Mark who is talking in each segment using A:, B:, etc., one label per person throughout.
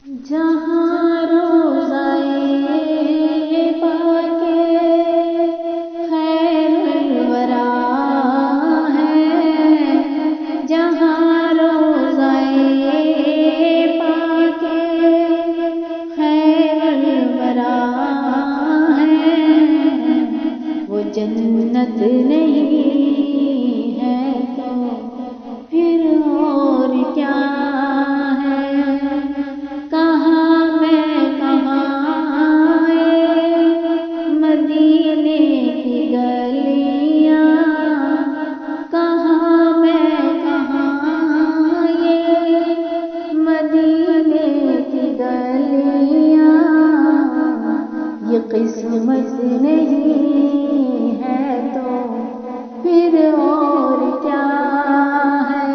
A: جہاں روضائے پاک خیر الورا ہے، جہاں روضائے پاک خیر الورا ہے، وہ جنت نہیں ہے تو پھر اور کیا قسمت نہیں ہے تو پھر اور کیا ہے،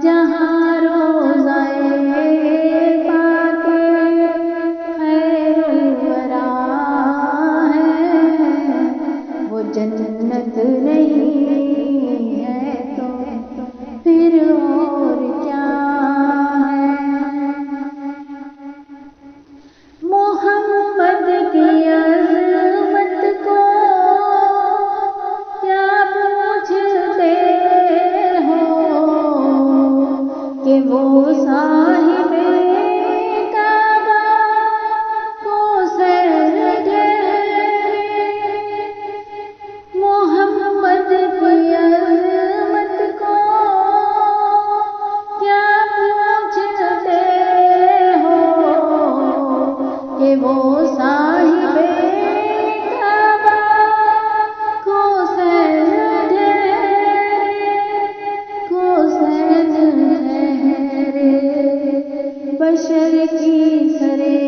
A: جہاں روضائے پاک خیر الورا ہے، وہ جنت نہیں ہے تو پھر اور کیا ہے، محمد کی عظمت کو کیا پوچھتے ہو کہ وہ صاحب کعبہ کو سر ٹھہرے، محمد کی عظمت کو کیا پوچھتے ہو کہ وہ صاحب کعبہ کو سر ٹھہرے، بشر کی سرے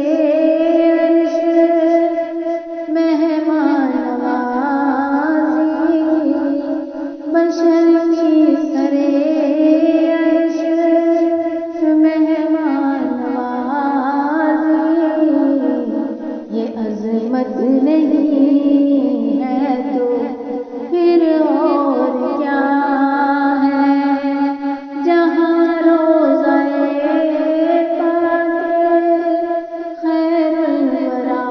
A: عرش مہمان نوازی، بشر کی سرے عرش مہمان نوازی، یہ عظمت نہیں ہے تو پھر اور کیا ہے، جہاں روضائے پاک خیر الورا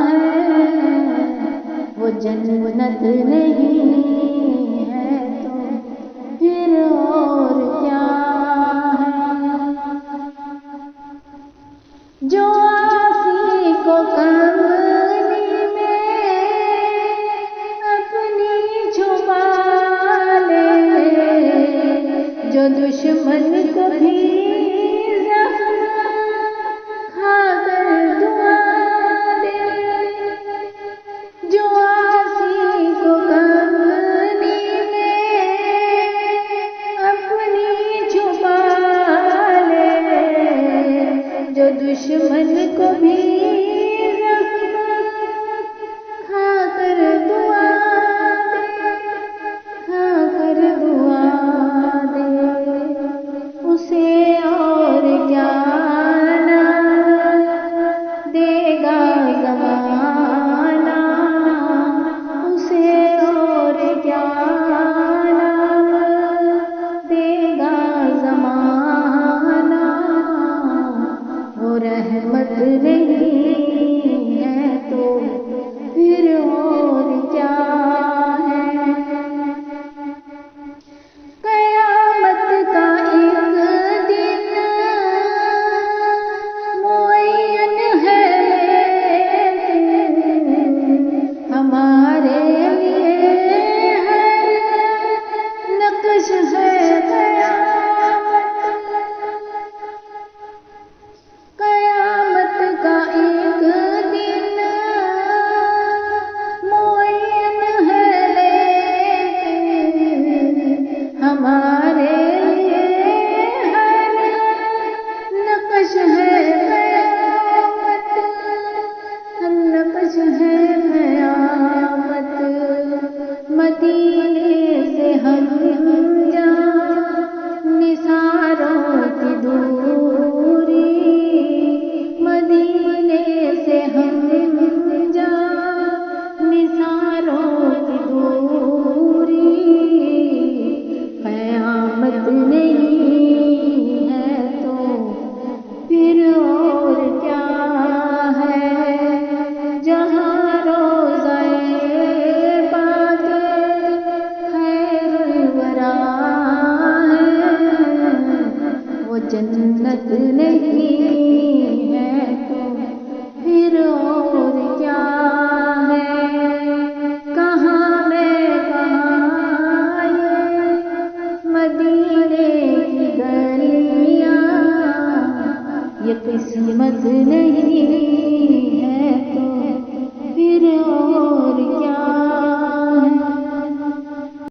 A: ہے، وہ جنت نہیں ہے تو پھر اور کیا ہے، جو آسی کو کملی میں اپنی چھپا لے، جو دشمن کو بھی زخم کھا کر دعا دے، جو آسی کو کملی میں اپنی چھپا لے، جو دشمن کو بھی زخم کھا کر دعا دے، کھا کر دعا دے، اسے اور کیا نام دے گا زمانہ، اسے اور کیا نام دے گا زمانہ، وہ رحمت نہیں نہیں ہے تو پھر اور کیا ہے؟ کہاں میں کہاں یہ مدینے کی گلیاں، یہ قسمت نہیں